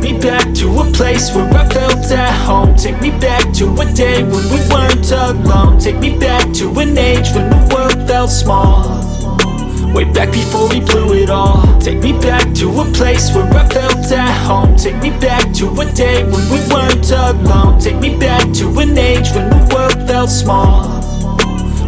me back to a place where I felt at home. Take me back to a day when we weren't alone. Take me back to an age when the world felt small, way back before we blew it all. Take me back to a place where I felt at home. Take me back to a day when we weren't alone. Take me back to an age when the world felt small,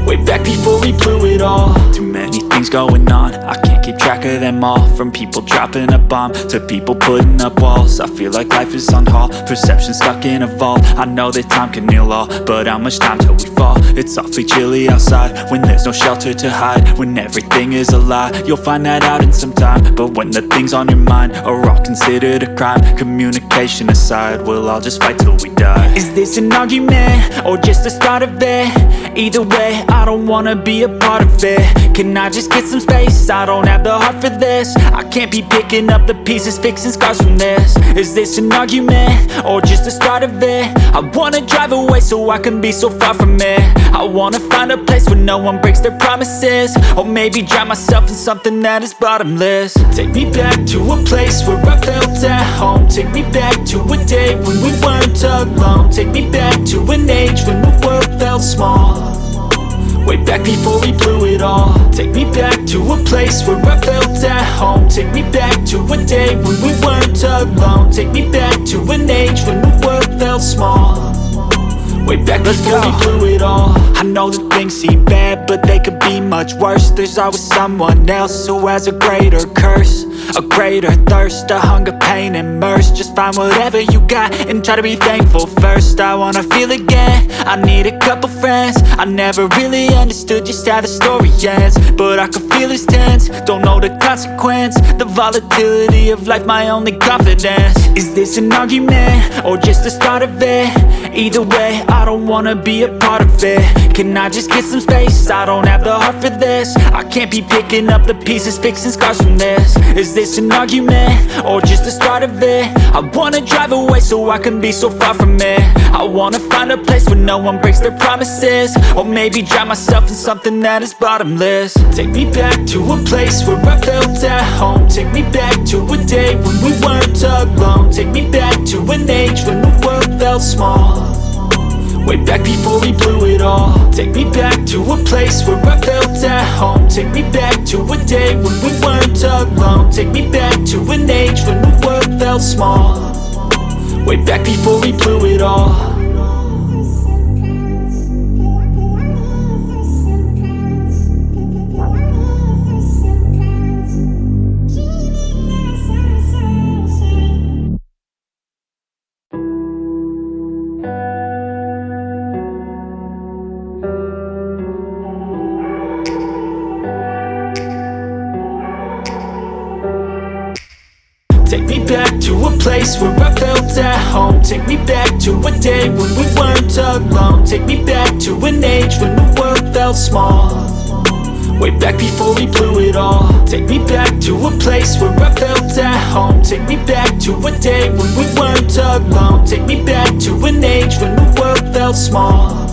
way back before we blew it all. Too many things going on, I can't keep track of them all. From people dropping a bomb to people putting up walls. I feel like life is on hold, perception stuck in a vault. I know that time can heal all, but how much time till we fall? It's awfully chilly outside when there's no shelter to hide. When everything is a lie, you'll find that out in some time. But when the things on your mind are all considered a crime, communication aside, we'll all just fight till we die. Is this an argument or just the start of it? Either way, I don't wanna be a part of it. Can I just get some space? I don't have the heart for this. I can't be picking up the pieces, fixing scars from this. Is this an argument or just the start of it? I wanna drive away so I can be so far from it. I wanna find a place where no one breaks their promises, or maybe drown myself in something that is bottomless. Take me back to a place where I felt at home. Take me back to a day when we weren't alone. Take me back to an age when the world felt small, way back before we blew it all. Take me back to a place where I felt at home. Take me back to a day when we weren't alone. Take me back to an age when the world felt small, way back before we blew it all. I know that things seem bad, but they could be much worse. There's always someone else who has a greater curse, a greater thirst, a hunger, pain, and mercy. Just find whatever you got and try to be thankful first. I wanna feel again, I need a couple friends. I never really understood just how the story ends, but I can feel it's tense, don't know the consequence. The volatility of life, my only confidence. Is this an argument or just the start of it? Either way, I don't wanna be a part of it. Can I just get some space? I don't have the heart for this. I can't be picking up the pieces, fixing scars from this. Is this an argument or just the start of it? I wanna drive away so I can be so far from it. I wanna find a place where no one breaks their promises, or maybe drown myself in something that is bottomless. Take me back to a place where I felt at home. Take me back to a day when we weren't alone. Take me back to an age when the world felt small, way back before we blew it all. Take me back to a place where I felt at home. Take me back to a day when we weren't alone. Take me back to an age when the world felt small, way back before we blew it all. Take me back to a place where I felt at home. Take me back to a day when we weren't alone. Take me back to an age when the world felt small, way back before we blew it all. Take me back to a place where I felt at home. Take me back to a day when we weren't alone. Take me back to an age when the world felt small,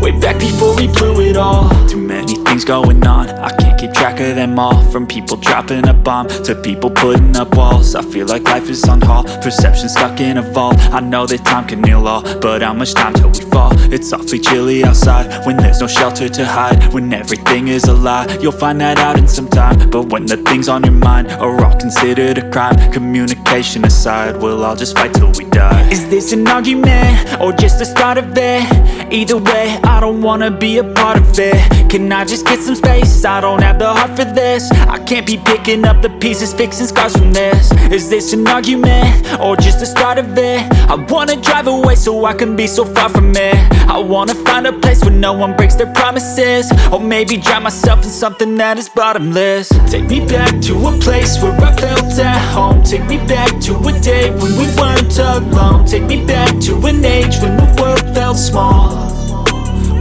way back before we blew it all. Too many things going on, I can't keep track of them all. From people dropping a bomb to people putting up walls. I feel like life is on hold, perception stuck in a vault. I know that time can heal all, but how much time till we fall? It's awfully chilly outside when there's no shelter to hide. When everything is a lie, you'll find that out in some time. But when the things on your mind are all considered a crime, communication aside, we'll all just fight till we die. Is this an argument or just the start of it? Either way, I don't wanna be a part of it. Can I just get some space? I don't have the heart for this. I can't be picking up the pieces, fixing scars from this. Is this an argument or just the start of it? I wanna drive away so I can be so far from it. I wanna find a place where no one breaks their promises, or maybe drown myself in something that is bottomless. Take me back to a place where I felt at home. Take me back to a day when we weren't alone. Take me back to an age when the world felt small,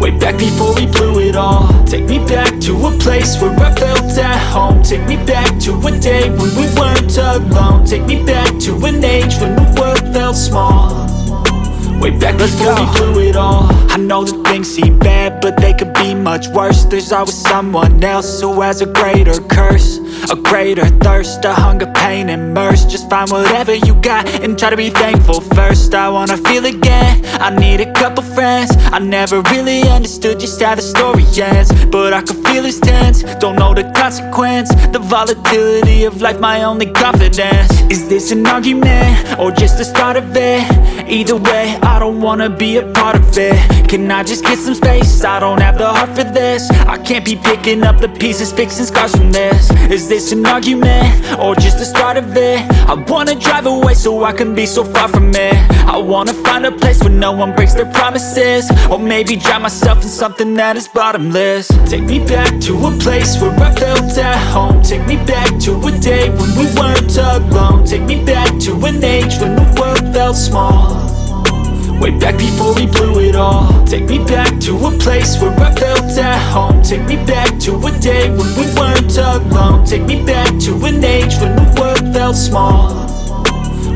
way back before we blew it all. Take me back to a place where I felt at home. Take me back to a day when we weren't alone. Take me back to an age when the world felt small, way back before we blew it all. I know that things seem bad, but they could be much worse. There's always someone else who has a greater curse, a greater thirst, a hunger, pain, and mercy. Just find whatever you got and try to be thankful first. I wanna feel again, I need a couple friends. I never really understood just how the story ends, but I can feel it's tense, don't know the consequence. The volatility of life, my only confidence. Is this an argument, or just the start of it? Either way, I don't wanna be a part of it. Can I just get some space? I don't have the heart for this. I can't be picking up the pieces, fixing scars from this. Is this an argument, or just the start of it? I wanna drive away so I can be so far from it. I wanna find a place where no one breaks their promises, or maybe drown myself in something that is bottomless. Take me back to a place where I felt at home. Take me back to a day when we weren't alone. Take me back to an age when the world felt small, way back before we blew it all. Take me back to a place where I felt at home. Take me back to a day when we weren't alone. Take me back to an age when the world felt small,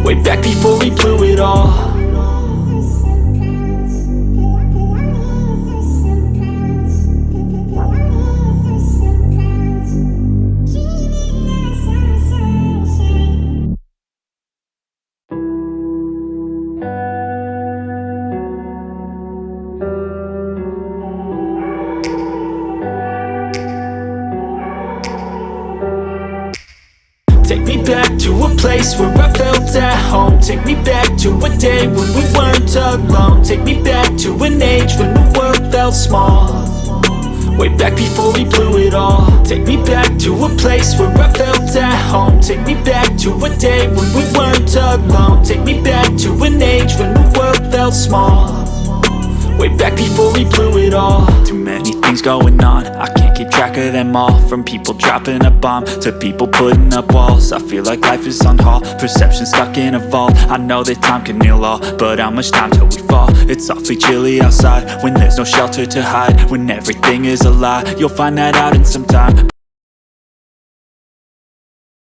way back before we blew it all. Take me back to a place where I felt at home. Take me back to a day when we weren't alone. Take me back to an age when the world felt small, way back before we blew it all. Take me back to a place where I felt at home. Take me back to a day when we weren't alone. Take me back to an age when the world felt small, way back before we blew it all. Too many things going on, I can't keep track of them all. From people dropping a bomb to people putting up walls. I feel like life is on hold, perception stuck in a vault. I know that time can heal all, but how much time till we fall? It's awfully chilly outside when there's no shelter to hide. When everything is a lie, you'll find that out in some time.